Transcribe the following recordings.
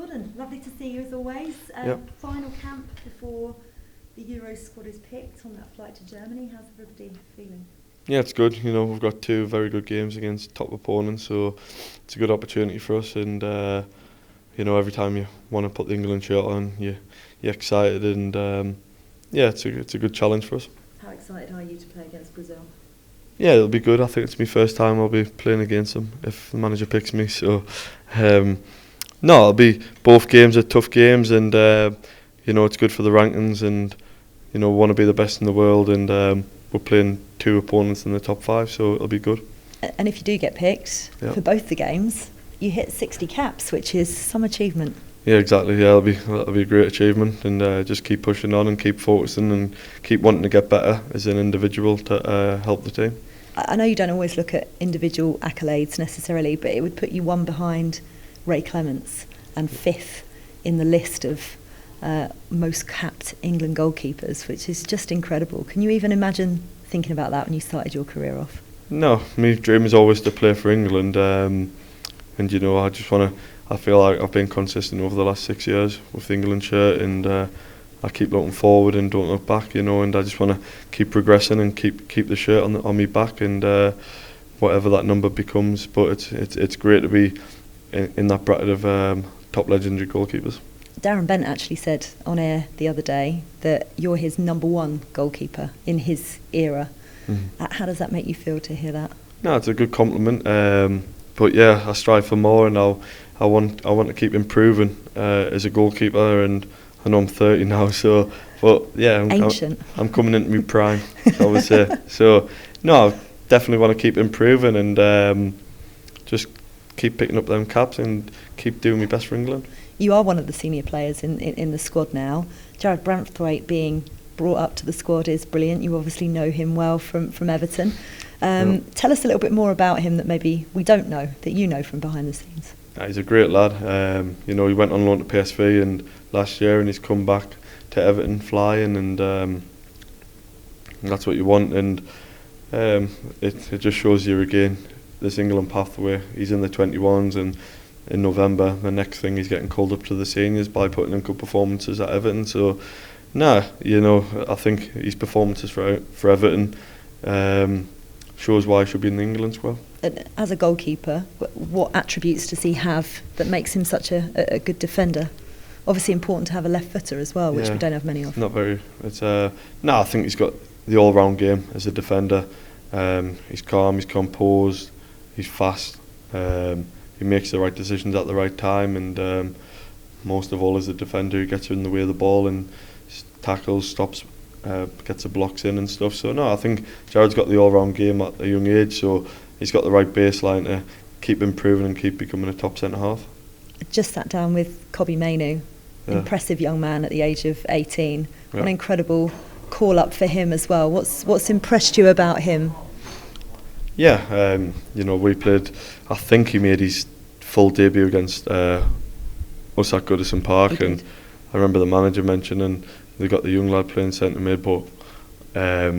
Jordan, lovely to see you as always. Final camp before the Euro squad is picked on that flight to Germany. How's everybody feeling? Yeah, it's good. You know, we've got two very good games against top opponents, so it's a good opportunity for us. And you know, every time you want to put the England shirt on, you're excited, and yeah, it's a good challenge for us. How excited are you to play against Brazil? Yeah, it'll be good. I think it's my first time I'll be playing against them if the manager picks me. So, no, it'll be both games are tough games, and you know, it's good for the rankings, and you know, we want to be the best in the world, and we're playing two opponents in the top 5, so it'll be good. And if you do get picked for both the games, you hit 60 caps, which is some achievement. Yeah, exactly. Yeah, that'll be a great achievement, and just keep pushing on and keep focusing and keep wanting to get better as an individual to help the team. I know you don't always look at individual accolades necessarily, but it would put you one behind Ray Clemence and 5th in the list of most capped England goalkeepers, which is just incredible. Can you even imagine thinking about that when you started your career off? No, my dream is always to play for England, and you know, I feel like I've been consistent over the last 6 years with the England shirt, and I keep looking forward and don't look back, you know, and I just want to keep progressing and keep the shirt on my back, and whatever that number becomes. But it's great to be in that bracket of top legendary goalkeepers. Darren Bent actually said on air the other day that you're his number 1 goalkeeper in his era. How does that make you feel to hear that? No, it's a good compliment. But yeah, I strive for more, and I want to keep improving as a goalkeeper, and I know I'm 30 now, so but yeah, I'm coming into my prime, I would say. So no, I definitely want to keep improving, and just keep picking up them caps and keep doing my best for England. You are one of the senior players in the squad now. Jared Branthwaite being brought up to the squad is brilliant. You obviously know him well from Everton. Tell us a little bit more about him that maybe we don't know, that you know from behind the scenes. He's a great lad. You know, he went on loan to PSV and last year, and he's come back to Everton flying, and that's what you want. And it just shows you again this England pathway. He's in the 21s, and in November, the next thing he's getting called up to the seniors by putting in good performances at Everton. So, you know, I think his performances for Everton shows why he should be in the England squad. As a goalkeeper, what attributes does he have that makes him such a good defender? Obviously important to have a left footer as well, which we don't have many of. Not very. I think he's got the all-round game as a defender. He's calm, he's composed, he's fast. He makes the right decisions at the right time, and most of all, as a defender, he gets in the way of the ball and tackles, stops, gets the blocks in and stuff. So I think Jared's got the all-round game at a young age, so he's got the right baseline to keep improving and keep becoming a top centre-half. I just sat down with Kobbie, impressive young man at the age of 18. What an incredible call-up for him as well. What's impressed you about him? Yeah, you know, I think he made his full debut against us at Goodison Park, and I remember the manager mentioning they got the young lad playing centre mid, but I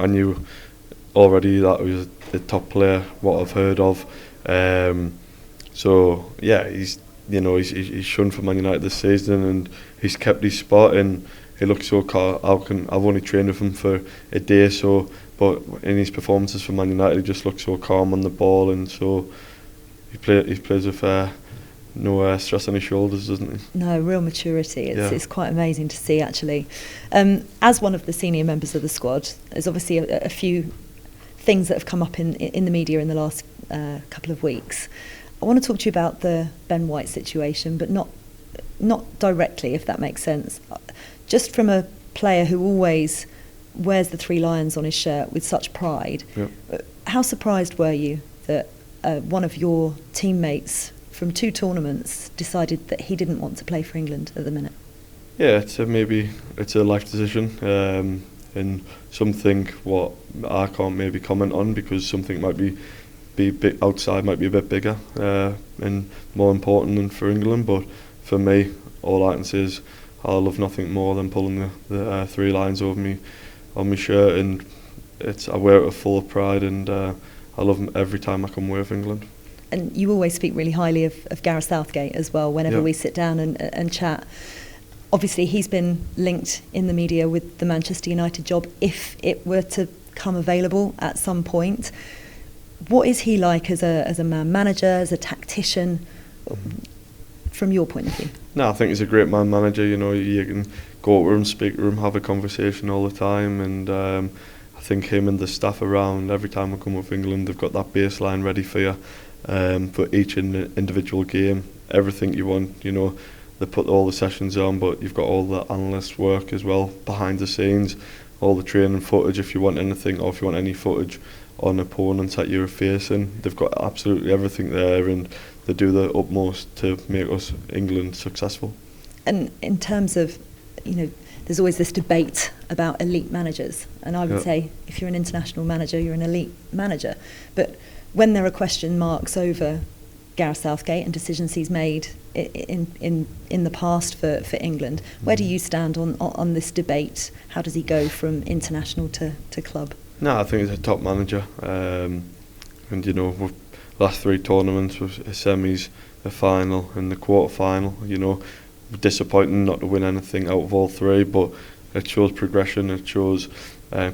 knew already that he was the top player, what I've heard of. So yeah, he's shown for Man United this season, and he's kept his spot, and he looks so calm. I've only trained with him for a day, but in his performances for Man United, he just looks so calm on the ball, and so he plays with no stress on his shoulders, doesn't he? No, real maturity. It's quite amazing to see, actually. As one of the senior members of the squad, there's obviously a few things that have come up in the media in the last couple of weeks. I want to talk to you about the Ben White situation, but not directly, if that makes sense. Just from a player who always wears the 3 lions on his shirt with such pride. How surprised were you that one of your teammates from 2 tournaments decided that he didn't want to play for England at the minute? Yeah, it's a life decision, and something what I can't maybe comment on, because something might be bit outside, might be a bit bigger and more important than for England. But for me, all I can say is I love nothing more than pulling the 3 lions over me on my shirt, and I wear it with full of pride, and I love them every time I come away with England. and you always speak really highly of Gareth Southgate as well whenever we sit down and chat. Obviously, he's been linked in the media with the Manchester United job if it were to come available at some point. What is he like as a man manager, as a tactician, from your point of view? No, I think he's a great man manager. You know, you can go to him, speak to him, have a conversation all the time, and I think him and the staff around, every time we come with England, they've got that baseline ready for you for each individual game. Everything you want, you know, they put all the sessions on, but you've got all the analyst work as well behind the scenes, all the training footage if you want anything, or if you want any footage on opponents that you're facing. They've got absolutely everything there, and they do the utmost to make us, England, successful. And in terms of, you know, there's always this debate about elite managers, and I would say if you're an international manager, you're an elite manager. But when there are question marks over Gareth Southgate and decisions he's made in the past for England, where do you stand on this debate? How does he go from international to club? No, I think he's a top manager, and you know, with last 3 tournaments, with a semis, a final and the quarter-final, you know, disappointing not to win anything out of all 3, but it shows progression, it shows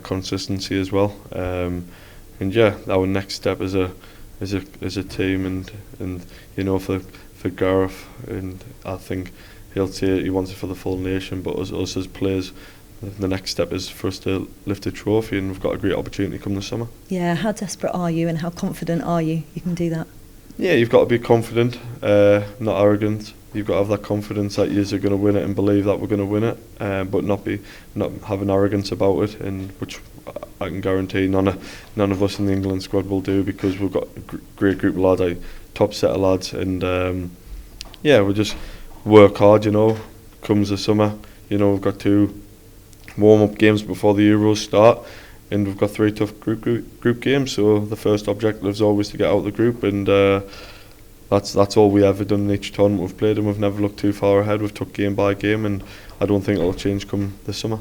consistency as well, and yeah, our next step as a team, and you know, for Gareth, and I think he'll say he wants it for the full nation, but us as players, the next step is for us to lift a trophy, and we've got a great opportunity come this summer. Yeah, how desperate are you, and how confident are you can do that? Yeah, you've got to be confident, not arrogant. You've got to have that confidence that you're going to win it and believe that we're going to win it, but not having arrogance about it, and which I can guarantee none of us in the England squad will do, because we've got a great group of lads, a top set of lads, and yeah, we'll just work hard. You know, comes the summer, you know, we've got 2 warm-up games before the Euros start, and we've got 3 tough group games. So the first objective is always to get out of the group, and that's all we ever done in each tournament we've played, and we've never looked too far ahead. We've took game by game, and I don't think it'll change come this summer.